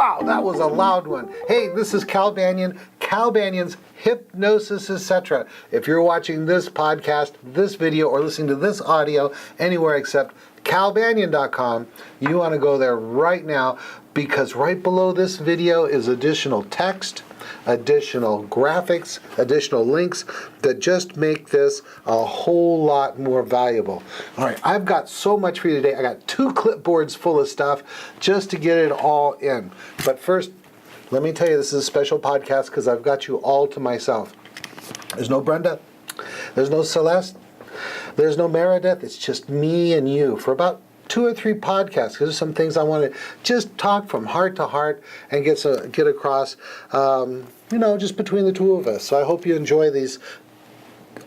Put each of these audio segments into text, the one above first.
Wow, that was a loud one. Hey, this is Cal Banyan, Cal Banyan's Hypnosis, etc. If you're watching this podcast, this video, or listening to this audio anywhere except calbanyan.com, you want to go there right now, because right below this video is additional text, additional graphics, additional links that just make this a whole lot more valuable. All right, I've got so much for you today. I got 2 clipboards full of stuff just to get it all in. But first, let me tell you, this is a special podcast because I've got you all to myself. There's no Brenda. There's no Celeste. There's no Meredith. It's just me and you for about 2 or 3 podcasts, because there's some things I want to just talk from heart to heart and get across, just between the 2 of us. So I hope you enjoy these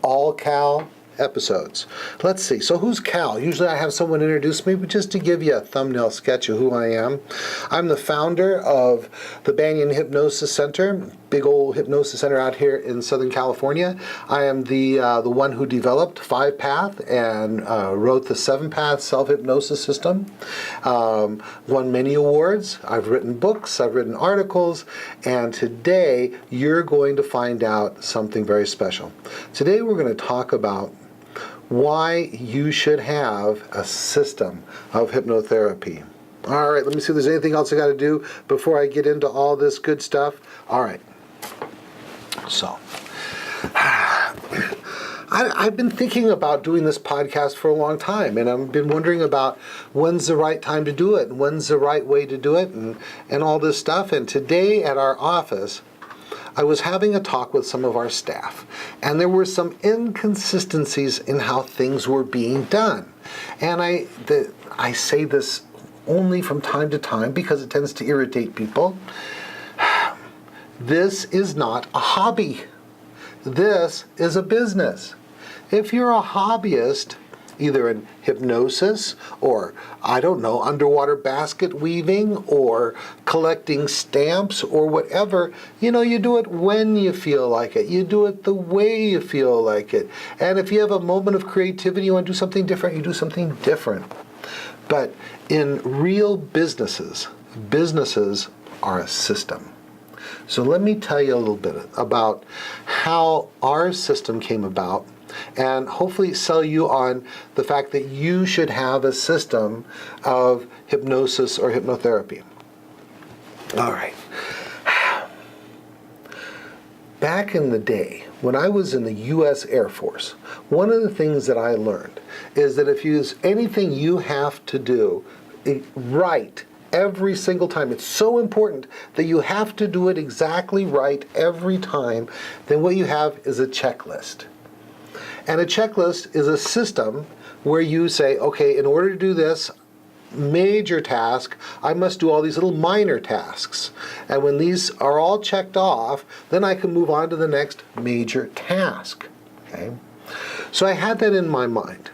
all Cal episodes. Let's see. So who's Cal? Usually I have someone introduce me, but just to give you a thumbnail sketch of who I am. I'm the founder of the Banyan Hypnosis Center, big old hypnosis center out here in Southern California. I am the one who developed 5-Path and wrote the 7-Path self-hypnosis system. Won many awards. I've written books, I've written articles, and today you're going to find out something very special. Today we're going to talk about why you should have a system of hypnotherapy. All right, let me see if there's anything else I got to do before I get into all this good stuff. All right. So, I've been thinking about doing this podcast for a long time, and I've been wondering about when's the right time to do it, and when's the right way to do it, and all this stuff. And today at our office, I was having a talk with some of our staff, and there were some inconsistencies in how things were being done. And I say this only from time to time because it tends to irritate people. This is not a hobby. This is a business. If you're a hobbyist, either in hypnosis or, underwater basket weaving or collecting stamps or whatever, you do it when you feel like it. You do it the way you feel like it. And if you have a moment of creativity, you want to do something different, you do something different. But in real businesses are a system. So let me tell you a little bit about how our system came about, and hopefully sell you on the fact that you should have a system of hypnosis or hypnotherapy. All right. Back in the day, when I was in the U.S. Air Force, one of the things that I learned is that if there's anything you have to do right every single time, it's so important that you have to do it exactly right every time, then what you have is a checklist. And a checklist is a system where you say, okay, in order to do this major task, I must do all these little minor tasks. And when these are all checked off, then I can move on to the next major task. Okay? So I had that in my mind.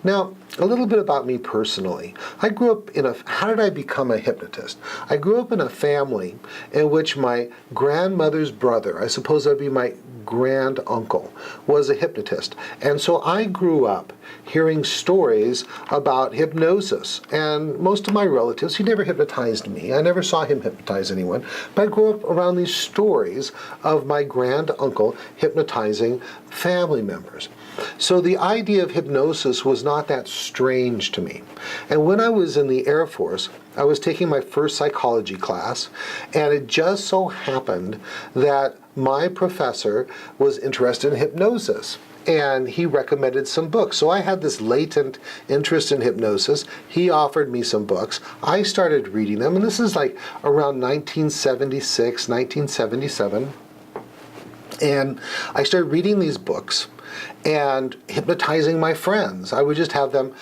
Now, a little bit about me personally. I grew up how did I become a hypnotist? I grew up in a family in which my grandmother's brother, I suppose that would be my grand uncle, was a hypnotist. And so I grew up hearing stories about hypnosis. And most of my relatives, he never hypnotized me. I never saw him hypnotize anyone. But I grew up around these stories of my grand uncle hypnotizing family members. So the idea of hypnosis was not that strange to me. And when I was in the Air Force, I was taking my first psychology class, and it just so happened that my professor was interested in hypnosis, and he recommended some books. So I had this latent interest in hypnosis. He offered me some books. I started reading them, and this is like around 1976, 1977. And I started reading these books and hypnotizing my friends. I would just have them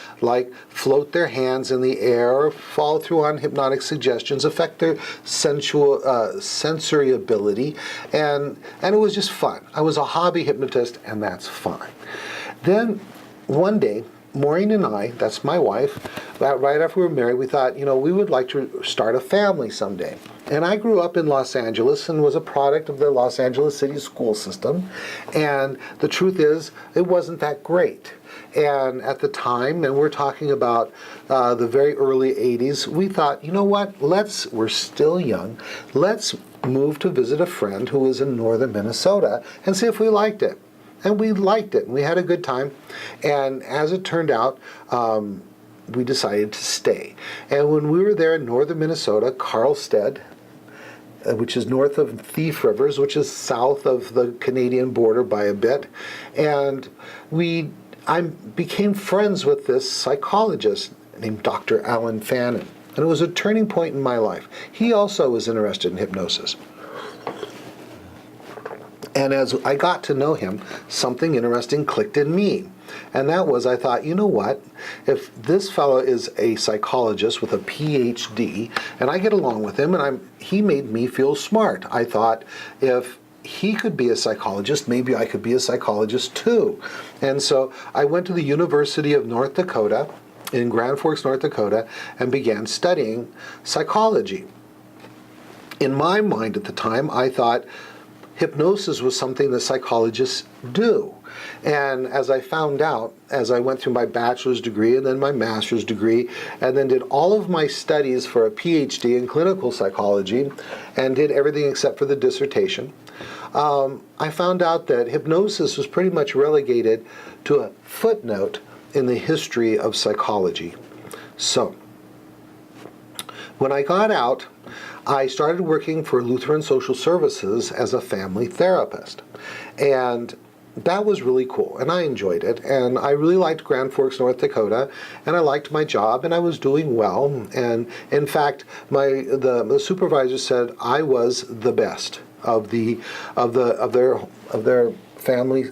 float their hands in the air, follow through on hypnotic suggestions, affect their sensory ability, and it was just fun. I was a hobby hypnotist, and that's fine. Then one day, Maureen and I, that's my wife, right after we were married, we thought, we would like to start a family someday. And I grew up in Los Angeles and was a product of the Los Angeles City school system. And the truth is, it wasn't that great. And at the time, and we're talking about the very early 80s, we thought, you know what, we're still young, let's move to visit a friend who was in northern Minnesota and see if we liked it. And we liked it, and we had a good time. And as it turned out, we decided to stay. And when we were there in northern Minnesota, Carlstead, which is north of Thief Rivers, which is south of the Canadian border by a bit, and I became friends with this psychologist named Dr. Alan Fannin. And it was a turning point in my life. He also was interested in hypnosis. And as I got to know him, something interesting clicked in me. And that was, I thought, you know what? If this fellow is a psychologist with a PhD, and I get along with him, and he made me feel smart. I thought, if he could be a psychologist, maybe I could be a psychologist too. And so I went to the University of North Dakota, in Grand Forks, North Dakota, and began studying psychology. In my mind at the time, I thought, hypnosis was something that psychologists do. And as I found out, as I went through my bachelor's degree and then my master's degree, and then did all of my studies for a PhD in clinical psychology, and did everything except for the dissertation, I found out that hypnosis was pretty much relegated to a footnote in the history of psychology. So, when I got out, I started working for Lutheran Social Services as a family therapist. And that was really cool, and I enjoyed it. And I really liked Grand Forks, North Dakota, and I liked my job, and I was doing well. And in fact, the supervisor said I was the best of their family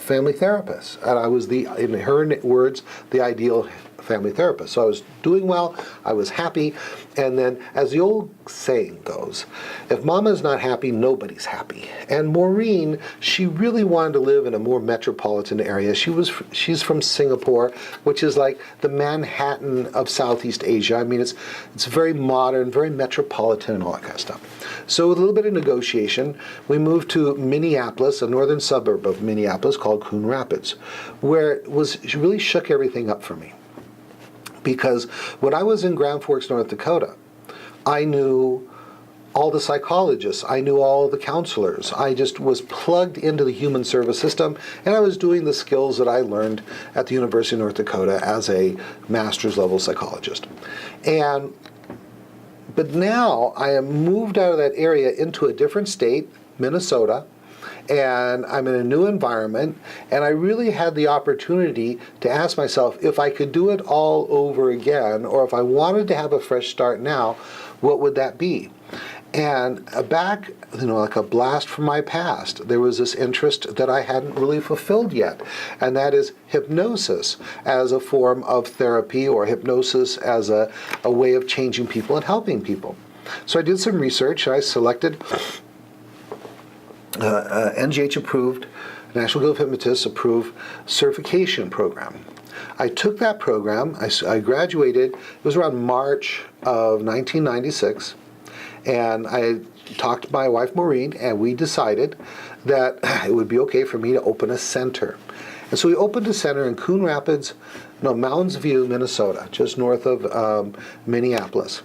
therapists, and I was in her words, the ideal family therapist. So I was doing well, I was happy, and then, as the old saying goes, if Mama's not happy, nobody's happy. And Maureen, she really wanted to live in a more metropolitan area. She's from Singapore, which is like the Manhattan of Southeast Asia. I mean, it's very modern, very metropolitan, and all that kind of stuff. So with a little bit of negotiation, we moved to Minneapolis, a northern suburb of Minneapolis called Coon Rapids, where it really shook everything up for me. Because when I was in Grand Forks, North Dakota, I knew all the psychologists, I knew all the counselors. I just was plugged into the human service system, and I was doing the skills that I learned at the University of North Dakota as a master's level psychologist. But now I am moved out of that area into a different state, Minnesota, and I'm in a new environment, and I really had the opportunity to ask myself if I could do it all over again, or if I wanted to have a fresh start now, what would that be? And back, like a blast from my past, there was this interest that I hadn't really fulfilled yet, and that is hypnosis as a form of therapy, or hypnosis as a way of changing people and helping people. So I did some research, and I selected NGH approved, National Guild of Hypnotists approved certification program. I took that program, I graduated, it was around March of 1996, and I talked to my wife Maureen, and we decided that it would be okay for me to open a center. And so we opened a center in Coon Rapids, Mounds View, Minnesota, just north of Minneapolis.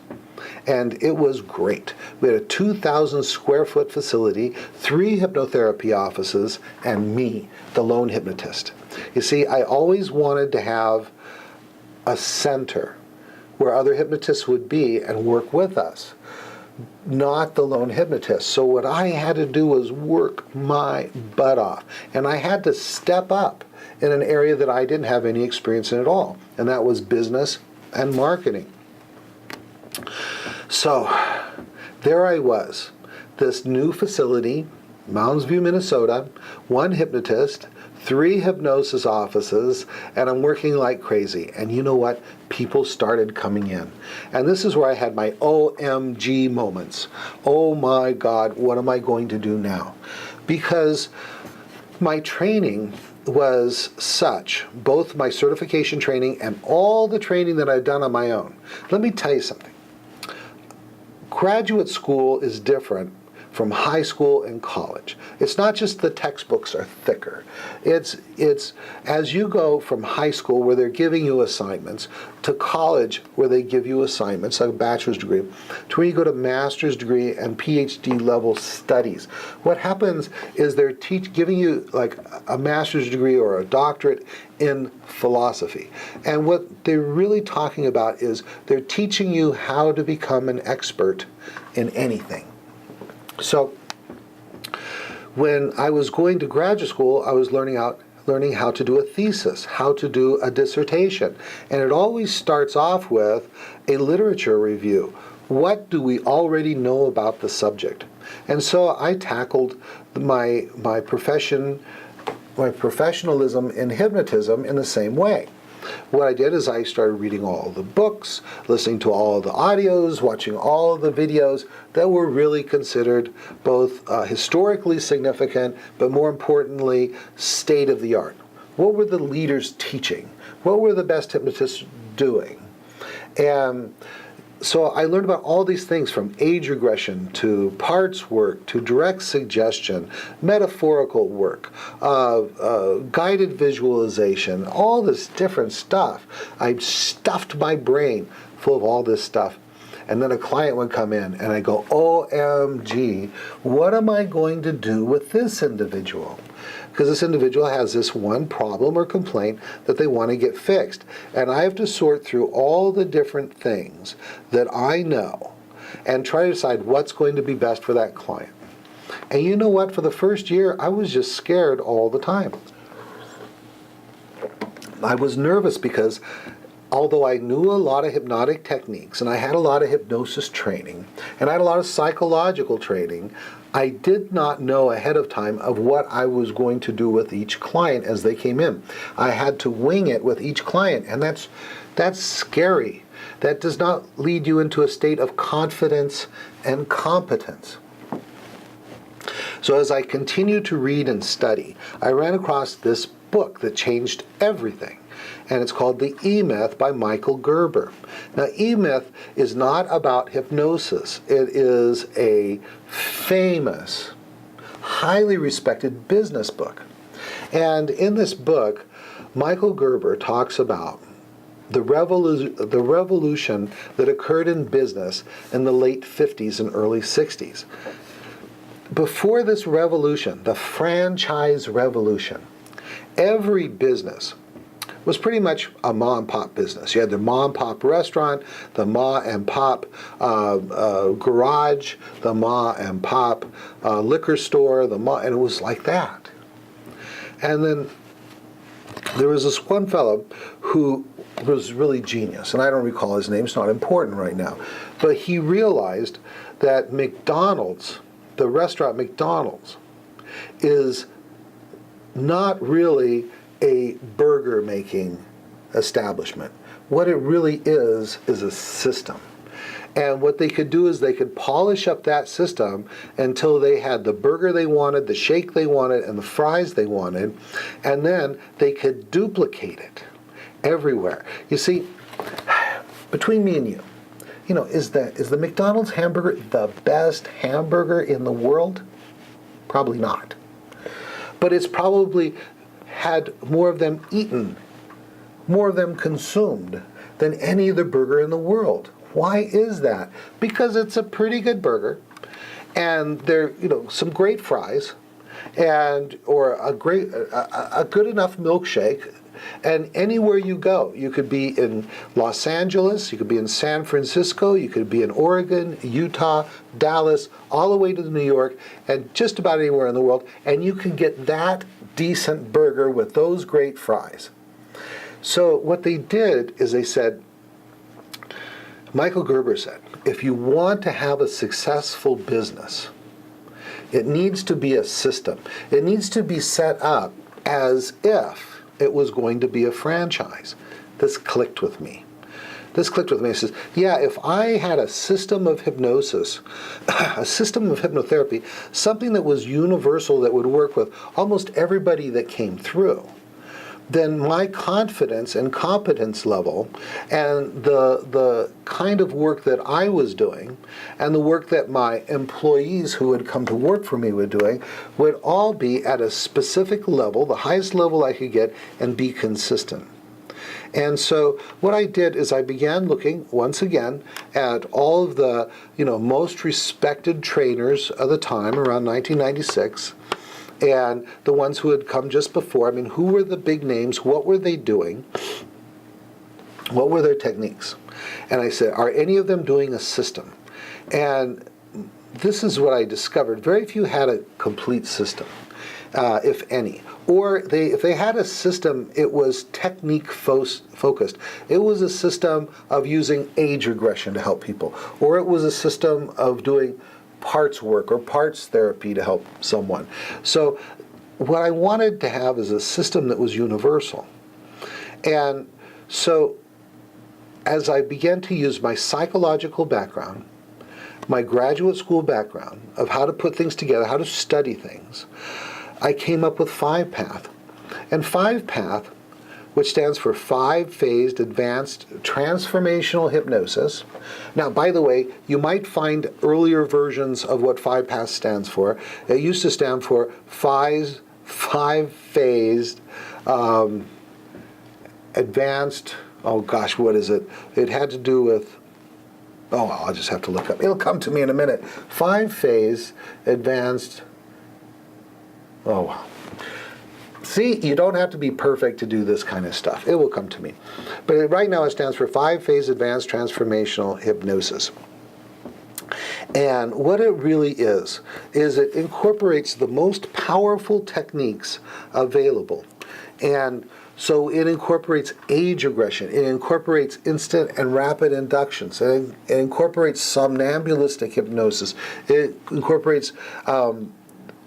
And it was great. We had a 2,000 square foot facility, 3 hypnotherapy offices, and me, the lone hypnotist. You see, I always wanted to have a center where other hypnotists would be and work with us, not the lone hypnotist. So what I had to do was work my butt off. And I had to step up in an area that I didn't have any experience in at all. And that was business and marketing. So there I was, this new facility, Mounds View, Minnesota, 1 hypnotist, 3 hypnosis offices, and I'm working like crazy. And you know what? People started coming in. And this is where I had my OMG moments. Oh my God, what am I going to do now? Because My training was such, both my certification training and all the training that I've done on my own. Let me tell you something. Graduate school is different from high school and college. It's not just the textbooks are thicker. It's as you go from high school where they're giving you assignments to college where they give you assignments, like a bachelor's degree, to where you go to master's degree and PhD level studies. What happens is they're giving you like a master's degree or a doctorate in philosophy. And what they're really talking about is they're teaching you how to become an expert in anything. So when I was going to graduate school, I was learning how to do a thesis, how to do a dissertation. And it always starts off with a literature review. What do we already know about the subject? And so I tackled my professionalism in hypnotism in the same way. What I did is I started reading all the books, listening to all the audios, watching all the videos that were really considered both historically significant, but more importantly, state of the art. What were the leaders teaching? What were the best hypnotists doing? And so I learned about all these things, from age regression to parts work to direct suggestion, metaphorical work, guided visualization, all this different stuff. I stuffed my brain full of all this stuff. And then a client would come in and I go, OMG, what am I going to do with this individual? Because this individual has this one problem or complaint that they want to get fixed. And I have to sort through all the different things that I know and try to decide what's going to be best for that client. And you know what? For the first year, I was just scared all the time. I was nervous because although I knew a lot of hypnotic techniques and I had a lot of hypnosis training and I had a lot of psychological training, I did not know ahead of time of what I was going to do with each client as they came in. I had to wing it with each client, and that's scary. That does not lead you into a state of confidence and competence. So as I continued to read and study, I ran across this book that changed everything. And it's called The E-Myth by Michael Gerber. Now, E-Myth is not about hypnosis. It is a famous, highly respected business book. And in this book, Michael Gerber talks about the revolution that occurred in business in the late 50s and early 60s. Before this revolution, the franchise revolution, every business was pretty much a ma and pop business. You had the ma and pop restaurant, the ma and pop garage, the ma and pop liquor store, and it was like that. And then there was this one fellow who was really genius, and I don't recall his name, it's not important right now, but he realized that McDonald's, the restaurant McDonald's, is not really a burger making establishment. What it really is a system. And what they could do is they could polish up that system until they had the burger they wanted, the shake they wanted, and the fries they wanted, and then they could duplicate it everywhere. You see, between me and you, is the McDonald's hamburger the best hamburger in the world? Probably not. But it's probably had more of them eaten, more of them consumed than any other burger in the world. Why is that? Because it's a pretty good burger, and there, some great fries, or a good enough milkshake. And anywhere you go, you could be in Los Angeles, you could be in San Francisco, you could be in Oregon, Utah, Dallas, all the way to New York, and just about anywhere in the world, and you can get that decent burger with those great fries. So what they did is they said, Michael Gerber said, if you want to have a successful business, it needs to be a system. It needs to be set up as if it was going to be a franchise. This clicked with me. this clicked with me. He says, yeah, if I had a system of hypnosis, a system of hypnotherapy, something that was universal that would work with almost everybody that came through, then my confidence and competence level and the kind of work that I was doing and the work that my employees who had come to work for me were doing would all be at a specific level, the highest level I could get, and be consistent. And so what I did is I began looking once again at all of the most respected trainers of the time around 1996, and the ones who had come just before. I mean, who were the big names? What were they doing? What were their techniques? And I said, are any of them doing a system? And this is what I discovered. Very few had a complete system, if any. Or if they had a system, it was technique focused. It was a system of using age regression to help people. Or it was a system of doing parts work or parts therapy to help someone. So what I wanted to have is a system that was universal. And so as I began to use my psychological background, my graduate school background of how to put things together, how to study things, I came up with 5-Path. And 5-Path, which stands for 5-Phased Advanced Transformational Hypnosis. Now, by the way, you might find earlier versions of what 5-Path stands for. It used to stand for five-phased advanced, oh gosh, what is it? It had to do with, I'll just have to look up. It'll come to me in a minute. 5-phase advanced, wow. See, you don't have to be perfect to do this kind of stuff. It will come to me. But right now it stands for 5-Phase Advanced Transformational Hypnosis. And what it really is it incorporates the most powerful techniques available. And so it incorporates age regression. It incorporates instant and rapid inductions. It incorporates somnambulistic hypnosis. It incorporates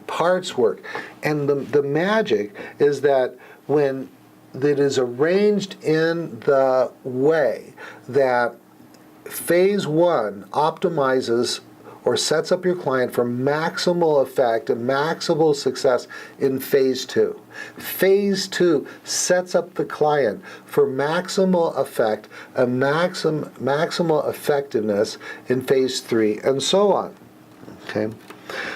parts work. And the magic is that when it is arranged in the way that phase 1 optimizes or sets up your client for maximal effect and maximal success in phase 2. Phase 2 sets up the client for maximal effect and maximal effectiveness in phase 3, and so on. Okay?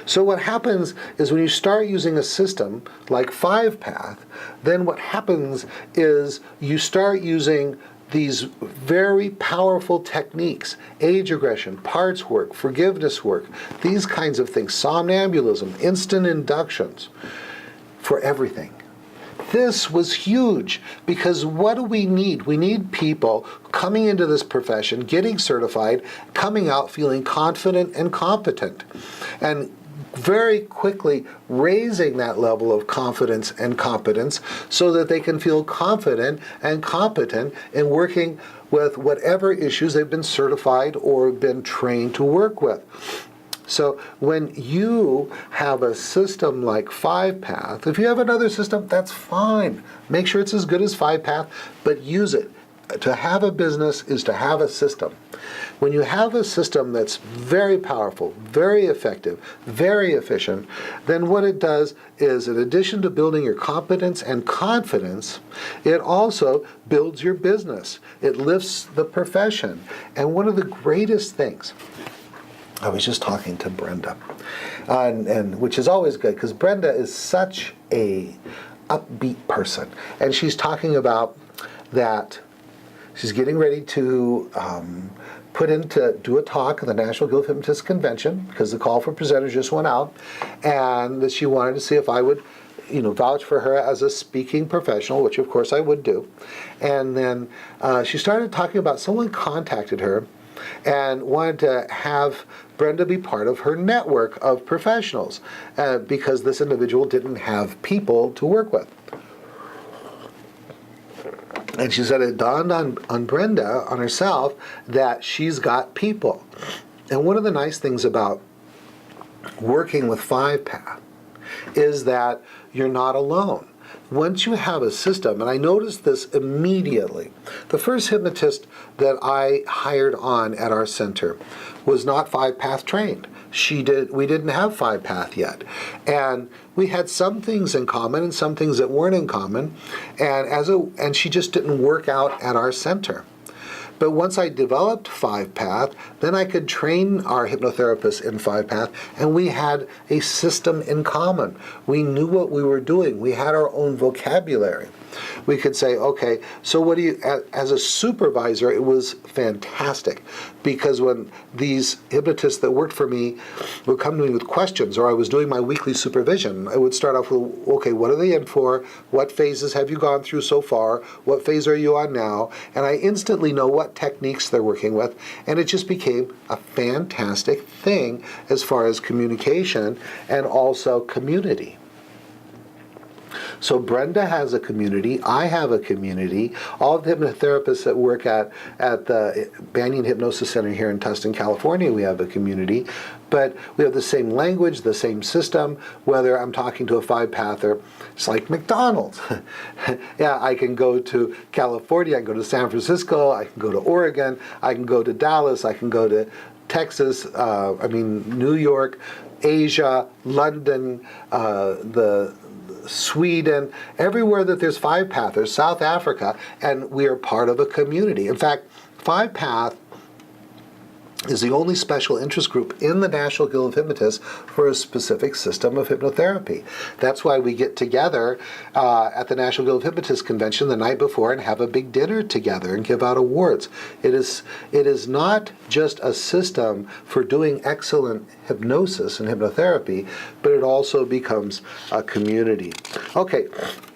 So what happens is when you start using a system like 5-Path, then what happens is you start using these very powerful techniques, age regression, parts work, forgiveness work, these kinds of things, somnambulism, instant inductions, for everything. This was huge because what do we need? We need people coming into this profession, getting certified, coming out feeling confident and competent, and very quickly raising that level of confidence and competence so that they can feel confident and competent in working with whatever issues they've been certified or been trained to work with. So when you have a system like 5-Path, if you have another system, that's fine. Make sure it's as good as 5-Path, but use it. To have a business is to have a system. When you have a system that's very powerful, very effective, very efficient, then what it does is, in addition to building your competence and confidence, it also builds your business. It lifts the profession. And one of the greatest things, I was just talking to Brenda, and which is always good because Brenda is such a upbeat person, and she's talking about that she's getting ready to do a talk at the National Guild of Hypnotists Convention because the call for presenters just went out, and that she wanted to see if I would vouch for her as a speaking professional, which of course I would do. And then she started talking about someone contacted her and wanted to have Brenda be part of her network of professionals because this individual didn't have people to work with. And she said it dawned on Brenda, on herself, that she's got people. And one of the nice things about working with 5-Path is that you're not alone. once you have a system, and I noticed this immediately, the first hypnotist that I hired on at our center was not 5-path trained. We didn't have 5-path yet. And we had some things in common and some things that weren't in common. And she just didn't work out at our center. But once I developed 5-path, then I could train our hypnotherapists in 5-path, and we had a system in common. We knew what we were doing. We had our own vocabulary. We could say, okay, so what do you, as a supervisor, it was fantastic, because when these hypnotists that worked for me would come to me with questions, or I was doing my weekly supervision, I would start off with, okay, what are they in for? What phases have you gone through so far? What phase are you on now? And I instantly know what techniques they're working with, and it just became a fantastic thing as far as communication and also community. So Brenda has a community, I have a community, all of the hypnotherapists that work at the Banyan Hypnosis Center here in Tustin, California, we have a community, but we have the same language, the same system, whether I'm talking to a 5-pather, it's like McDonald's. Yeah, I can go to California, I can go to San Francisco, I can go to Oregon, I can go to Dallas, I can go to Texas, New York, Asia, London, Sweden, everywhere that there's 5-pathers, South Africa, and we are part of a community. In fact, 5-path is the only special interest group in the National Guild of Hypnotists for a specific system of hypnotherapy. That's why we get together at the National Guild of Hypnotists convention the night before and have a big dinner together and give out awards. It is not just a system for doing excellent hypnosis and hypnotherapy, but it also becomes a community. Okay,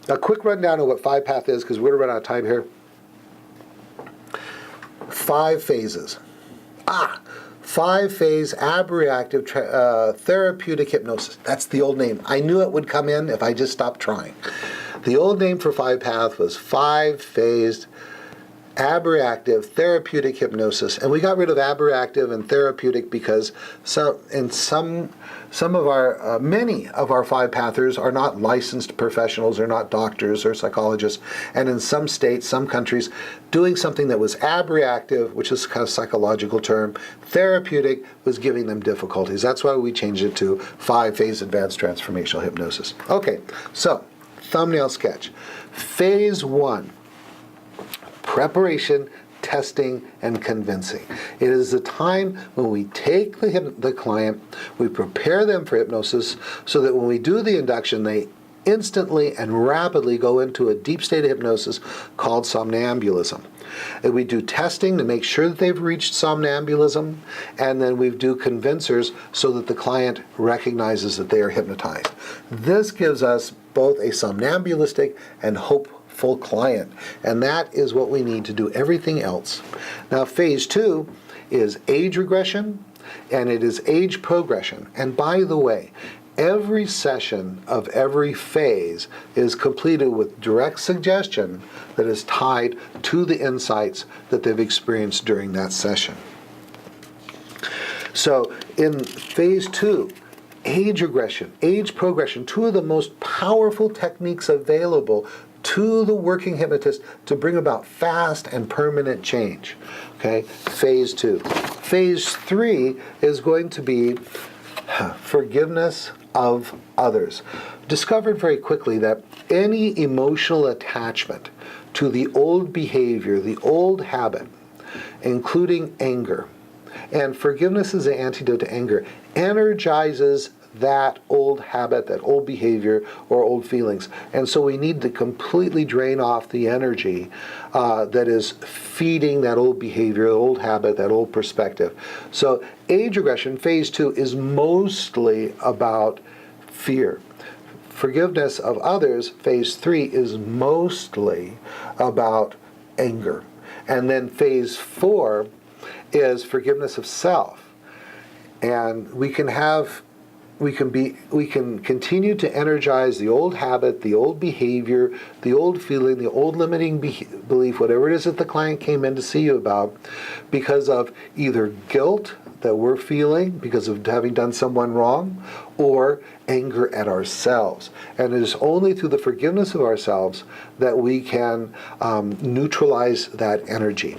a quick rundown of what 5-path is, because we're going to run out of time here. 5 phases. 5-phase abreactive therapeutic hypnosis. That's the old name. I knew it would come in if I just stopped trying. The old name for 5-path was 5-phased abreactive therapeutic hypnosis, and we got rid of abreactive and therapeutic because many of our 5-pathers are not licensed professionals, or not doctors or psychologists, and in some states, some countries, doing something that was abreactive, which is kind of psychological term, therapeutic, was giving them difficulties. That's why we changed it to 5-phase advanced transformational hypnosis. Okay, so thumbnail sketch. Phase 1. Preparation, testing, and convincing. It is the time when we take the client, we prepare them for hypnosis, so that when we do the induction, they instantly and rapidly go into a deep state of hypnosis called somnambulism. And we do testing to make sure that they've reached somnambulism, and then we do convincers so that the client recognizes that they are hypnotized. This gives us both a somnambulistic and hopeful client, and that is what we need to do everything else. Now, phase 2 is age regression, and it is age progression. And by the way, every session of every phase is completed with direct suggestion that is tied to the insights that they've experienced during that session. So in phase 2, age regression, age progression, 2 of the most powerful techniques available to the working hypnotist to bring about fast and permanent change. Okay, phase 2. Phase 3 is going to be forgiveness of others. Discovered very quickly that any emotional attachment to the old behavior, the old habit, including anger, and forgiveness is an antidote to anger, energizes that old habit, that old behavior, or old feelings. And so we need to completely drain off the energy that is feeding that old behavior, that old habit, that old perspective. So age regression, phase 2, is mostly about fear. Forgiveness of others, phase 3, is mostly about anger. And then phase 4 is forgiveness of self. And we can continue to energize the old habit, the old behavior, the old feeling, the old limiting belief, whatever it is that the client came in to see you about, because of either guilt that we're feeling because of having done someone wrong, or anger at ourselves. And it is only through the forgiveness of ourselves that we can neutralize that energy.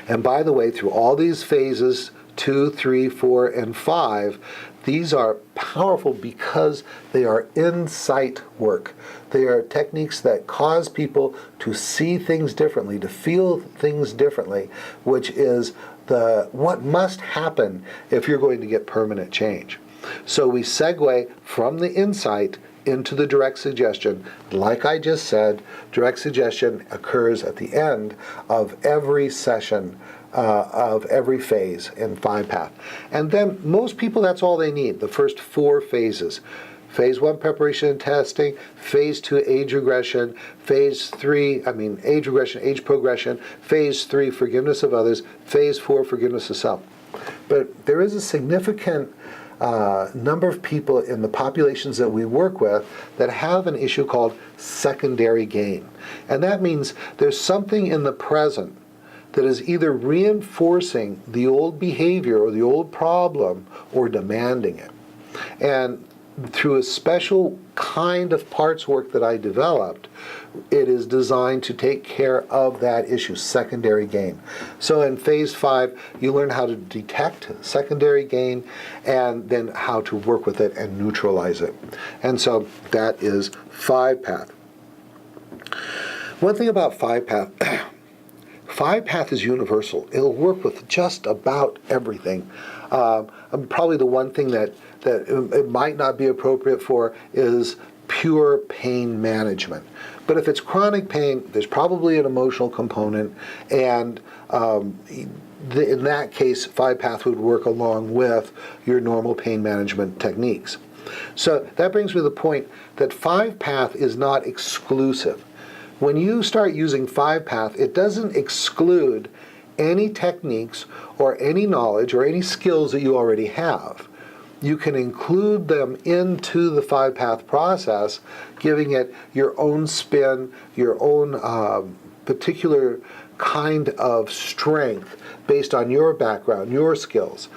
And by the way, through all these phases, 2, 3, 4, and 5, these are powerful because they are insight work. They are techniques that cause people to see things differently, to feel things differently, which is what must happen if you're going to get permanent change. So we segue from the insight into the direct suggestion. Like I just said, direct suggestion occurs at the end of every session of every phase in 5-path. And then most people, that's all they need, the first 4 phases. Phase 1, preparation and testing. Phase 2, age regression. Phase 3, age regression, age progression. Phase 3, forgiveness of others. Phase 4, forgiveness of self. But there is a significant number of people in the populations that we work with that have an issue called secondary gain. And that means there's something in the present that is either reinforcing the old behavior or the old problem or demanding it. And through a special kind of parts work that I developed, it is designed to take care of that issue, secondary gain. So in phase 5, you learn how to detect secondary gain and then how to work with it and neutralize it. And so that is 5-path. One thing about 5-path, 5-path is universal. It'll work with just about everything. Probably the one thing that it might not be appropriate for is pure pain management. But if it's chronic pain, there's probably an emotional component, and in that case, 5-path would work along with your normal pain management techniques. So that brings me to the point that 5-path is not exclusive. When you start using 5-path, it doesn't exclude any techniques or any knowledge or any skills that you already have. You can include them into the 5-path process, giving it your own spin, your own particular kind of strength based on your background, your skills.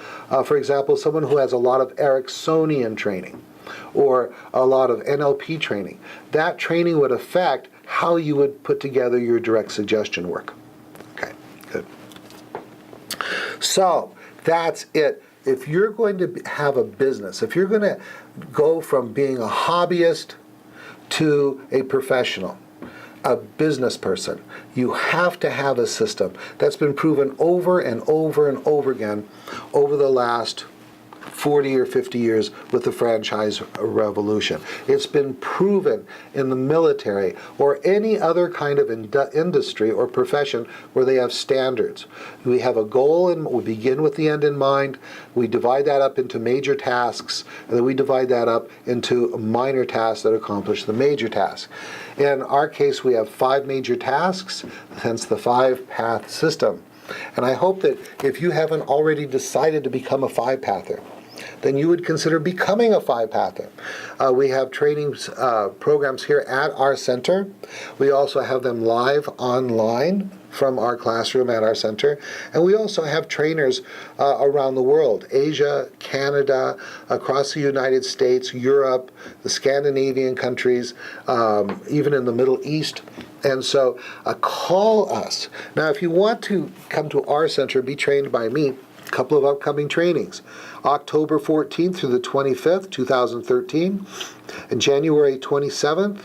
For example, someone who has a lot of Ericksonian training or a lot of NLP training, that training would affect how you would put together your direct suggestion work. Okay, good. So that's it. If you're going to have a business, if you're going to go from being a hobbyist to a professional, a business person, you have to have a system. That's been proven over and over and over again over the last 40 or 50 years with the franchise revolution. It's been proven in the military or any other kind of industry or profession where they have standards. We have a goal and we begin with the end in mind. We divide that up into major tasks, and then we divide that up into minor tasks that accomplish the major task. In our case, we have 5 major tasks, hence the 5-path system. And I hope that if you haven't already decided to become a 5-pather, then you would consider becoming a 5-pather. We have training programs here at our center. We also have them live online from our classroom at our center. And we also have trainers around the world, Asia, Canada, across the United States, Europe, the Scandinavian countries, even in the Middle East. And so call us. Now, if you want to come to our center, be trained by me, a couple of upcoming trainings. October 14th through the 25th, 2013, and January 27th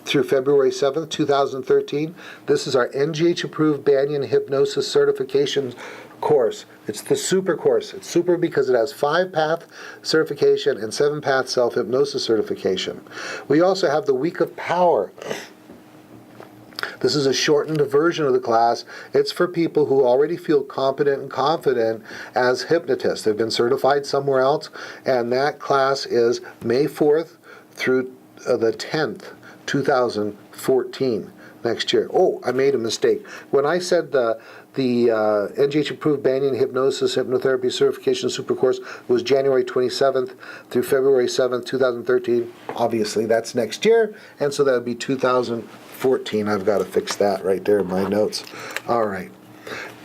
through February 7th, 2013. This is our NGH-approved Banyan Hypnosis Certification course. It's the super course. It's super because it has 5-path certification and 7-path self-hypnosis certification. We also have the Week of Power. This is a shortened version of the class. It's for people who already feel competent and confident as hypnotists. They've been certified somewhere else, and that class is May 4th through the 10th, 2014, next year. Oh, I made a mistake. When I said the NGH-approved Banyan Hypnosis Hypnotherapy Certification Super Course was January 27th through February 7th, 2013. Obviously, that's next year, and so that would be 2014. I've got to fix that right there in my notes. All right.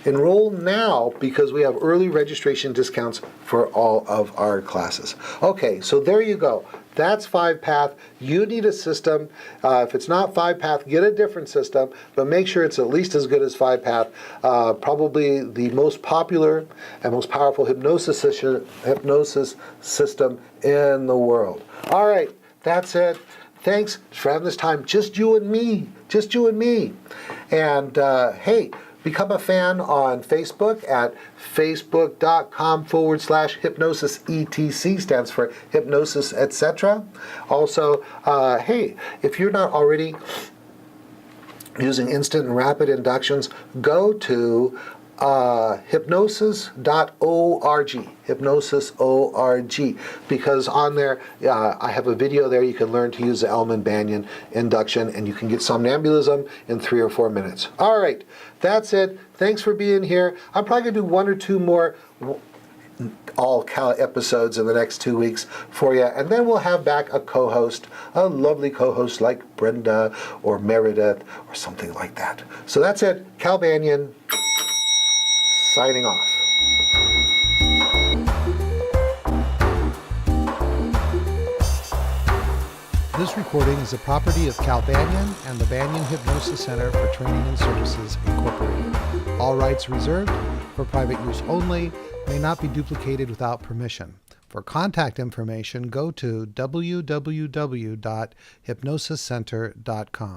Enroll now because we have early registration discounts for all of our classes. Okay, so there you go. That's 5-path. You need a system. If it's not 5-path, get a different system, but make sure it's at least as good as 5-path. Probably the most popular and most powerful hypnosis system in the world. All right, that's it. Thanks for having this time. Just you and me. Just you and me. And hey, become a fan on Facebook at facebook.com/hypnosis etc. Stands for hypnosis, etc. Also, hey, if you're not already using instant and rapid inductions, go to hypnosis.org, because on there I have a video there. You can learn to use the Banyan induction, and you can get somnambulism in 3 or 4 minutes. All right, that's it. Thanks for being here. I'm probably going to do 1 or 2 more all-Cal episodes in the next 2 weeks for you, and then we'll have back a co-host, a lovely co-host like Brenda or Meredith or something like that. So that's it. Cal Banyan, signing off. This recording is the property of Cal Banyan and the Banyan Hypnosis Center for Training and Services, Incorporated. All rights reserved, for private use only, may not be duplicated without permission. For contact information, go to www.hypnosiscenter.com.